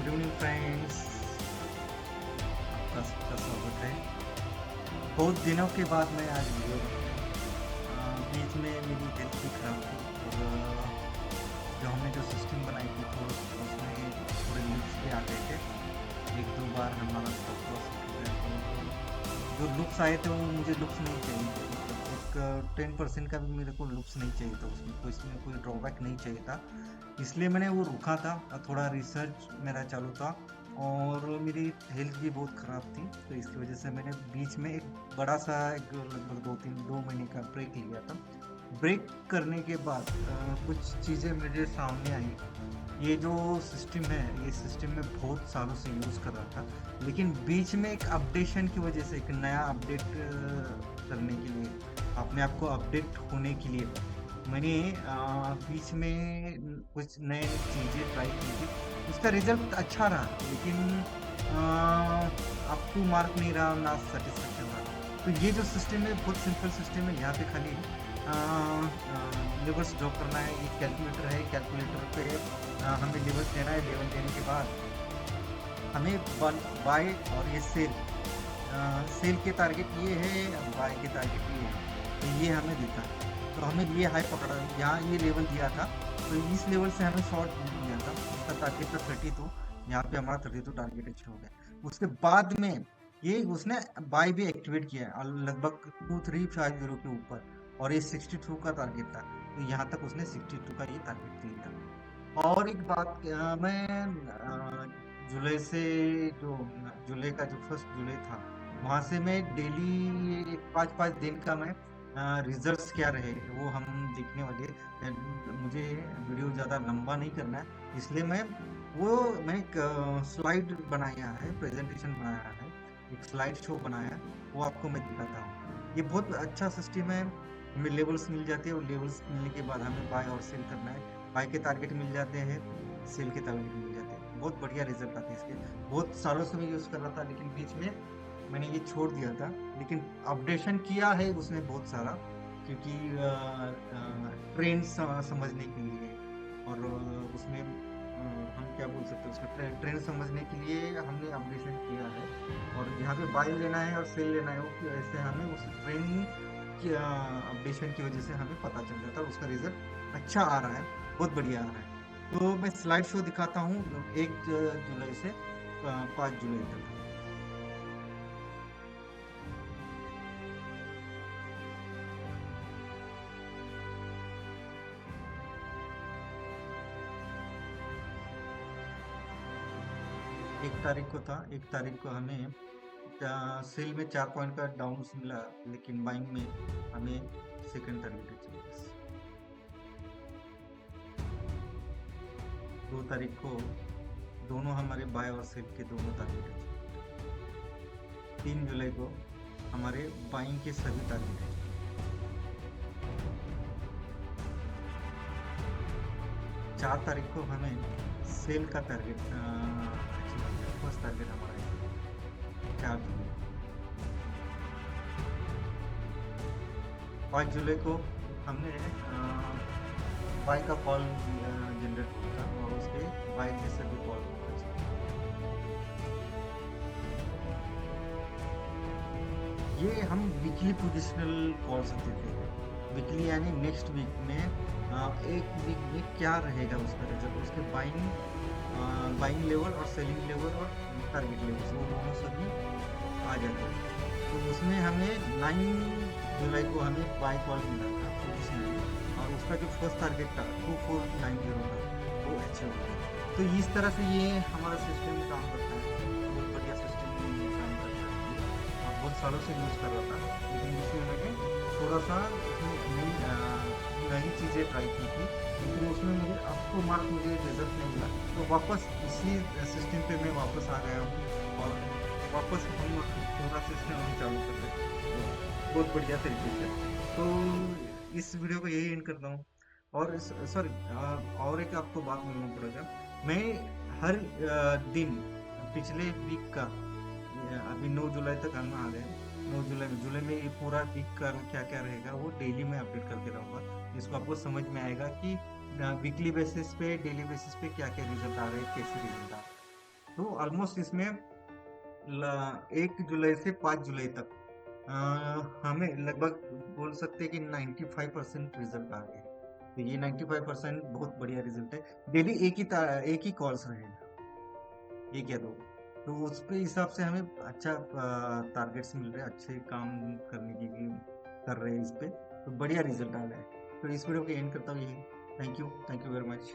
Good evening friends, आपका सबका स्वागत है। बहुत दिनों के बाद मैं आज वीडियो बना रहा हूँ। बीच में मेरी हेल्थ भी खराब थी और जो हमने जो सिस्टम बनाई थी तो उसमें थोड़े लुक्स भी आ गए थे। एक दो बार हमारा स्टॉप लॉस हो गया, तो जो लुक्स आए थे वो मुझे लुक्स नहीं चाहिए थे। मतलब एक 10% का भी मेरे को लुक्स नहीं चाहिए था, उसमें कोई ड्रॉबैक नहीं चाहिए था। इसलिए मैंने वो रुका था और थोड़ा रिसर्च मेरा चालू था और मेरी हेल्थ भी बहुत ख़राब थी, तो इसकी वजह से मैंने बीच में एक बड़ा सा एक लगभग 2 महीने का ब्रेक लिया था। ब्रेक करने के बाद कुछ चीज़ें मेरे सामने आई। ये जो सिस्टम है, ये सिस्टम मैं बहुत सालों से यूज़ कर रहा था, लेकिन बीच में एक अपडेशन की वजह से, एक नया अपडेट करने के लिए, अपने आप को अपडेट होने के लिए मैंने बीच में कुछ नए चीज़ें ट्राई की थी। उसका रिजल्ट अच्छा रहा, लेकिन अप टू मार्क नहीं रहा, ना सेटिस्फेक्शन रहा। तो ये जो सिस्टम है बहुत सिंपल सिस्टम है। यहाँ पे खाली लेवल्स ड्रॉ करना है। ये कैलकुलेटर है, कैलकुलेटर पे हमें लेवल्स देना है। लेवल देने के बाद हमें बाय और ये सेल, सेल के टारगेट ये है, बाय के टारगेट ये है, तो ये हमें देता है। तो हमें ये हाई पकड़ा, यहाँ ये लेवल दिया था, तो इस लेवल से हमें शॉर्ट दिया था। उसका टारगेट था 32, यहाँ पे हमारा 32 टारगेट अचीव हो गया। उसके बाद में ये उसने बाय भी एक्टिवेट किया है और लगभग 2350 के ऊपर, और ये 62 का टारगेट था, तो यहाँ तक उसने 62 का ये टारगेट दिया था। और एक बात, मैं जुलाई से, जो जुलाई का जो 1 जुलाई था, वहां से मैं डेली 5-5 दिन का मैं रिजल्ट्स क्या रहे वो हम देखने वाले। मुझे वीडियो ज़्यादा लंबा नहीं करना है, इसलिए मैं एक स्लाइड बनाया है, प्रेजेंटेशन बनाया है, एक स्लाइड शो बनाया है, वो आपको मैं दिखाता हूँ। ये बहुत अच्छा सिस्टम है। हमें लेवल्स मिल जाते हैं और लेवल्स मिलने के बाद हमें बाय और सेल करना है। बाय के टारगेट मिल जाते हैं, सेल के टारगेट मिल जाते हैं। बहुत बढ़िया रिजल्ट आते हैं इसके। बहुत सालों से मैं यूज़ कर रहा था, लेकिन बीच में मैंने ये छोड़ दिया था। लेकिन अपडेशन किया है उसने बहुत सारा, क्योंकि ट्रेंड समझने के लिए, और उसमें हम क्या बोल सकते हैं, उसमें ट्रेंड समझने के लिए हमने अपडेशन किया है। और यहाँ पे बाय लेना है और सेल लेना है, वो ऐसे हमें उस ट्रेंड की अपडेशन की वजह से हमें पता चल जाता है। उसका रिजल्ट अच्छा आ रहा है, बहुत बढ़िया आ रहा है। तो मैं स्लाइड शो दिखाता हूँ 1 जुलाई से 5 जुलाई तक। एक तारीख को हमें सेल में 4 पॉइंट का डाउन मिला, लेकिन बाइंग में हमें सेकंड टारगेट अचीव। 2 तारीख को दोनों हमारे बाय और सेल के दोनों टारगेट अचीव। 3 जुलाई को हमारे बाइंग के सभी टारगेट अचीव। 4 तारीख को हमें सेल का टारगेट अचीव किया, फर्स्ट टारगेट हमारा ये था, 4 जुलाई को। 5 जुलाई को हमने बाय का कॉल जनरेट हुआ था और उसके बाय के सभी कॉल अचीव। ये हम वीकली पोजिशनल कॉल्स देते हैं। वीकली यानी नेक्स्ट वीक में, एक वीक में क्या रहेगा उसका रिजल्ट, उसके बाइंग लेवल और सेलिंग लेवल और टारगेट लेवल, वो दोनों सभी आ जाते हैं। तो उसमें हमें 9 जुलाई को हमें बाय कॉल मिला था पोजिशनली, और उसका जो फर्स्ट टारगेट था 2490 था, वो अचीव हो गया। तो इस तरह से ये हमारा सिस्टम काम करता है। बहुत बढ़िया सिस्टम काम करता है ये, और बहुत सालों से यूज़ कर रहा था, लेकिन इसमें मैंने थोड़ा सा उसमें नई चीज़ें ट्राई की थी, लेकिन उसमें मुझे अप टू मार्क मुझे रिजल्ट नहीं मिला। तो वापस इसी सिस्टम पे मैं वापस आ गया हूँ, और वापस हम पूरा सिस्टम हम चालू कर रहे हैं, तो बहुत बढ़िया तरीके से। तो इस वीडियो को यही एंड करता हूँ। और सॉरी, और एक आपको बात मालूम पड़ेगा, मैं हर दिन पिछले वीक का, अभी 9 जुलाई तक हम आ गए हैं। 9 जुलाई में ये पूरा वीक का क्या क्या रहेगा वो डेली मैं अपडेट करते रहूँगा, जिसको आपको समझ में आएगा कि वीकली बेसिस पे, डेली बेसिस पे क्या क्या रिजल्ट आ रहे हैं, कैसे रिजल्ट आ रहे हैं। तो ऑलमोस्ट इसमें 1 जुलाई से 5 जुलाई तक हमें लगभग बोल सकते हैं कि 95% रिजल्ट आ गए। तो ये 95% बहुत बढ़िया रिजल्ट है। डेली एक ही कॉल्स रहेगा, एक या दो। तो उस पे हिसाब से हमें अच्छा टारगेट्स मिल रहे हैं, अच्छे काम करने की कर रहे हैं इस पे। तो बढ़िया रिजल्ट आ रहा है। तो इस वीडियो को एंड करता हूँ यही। Thank you very much.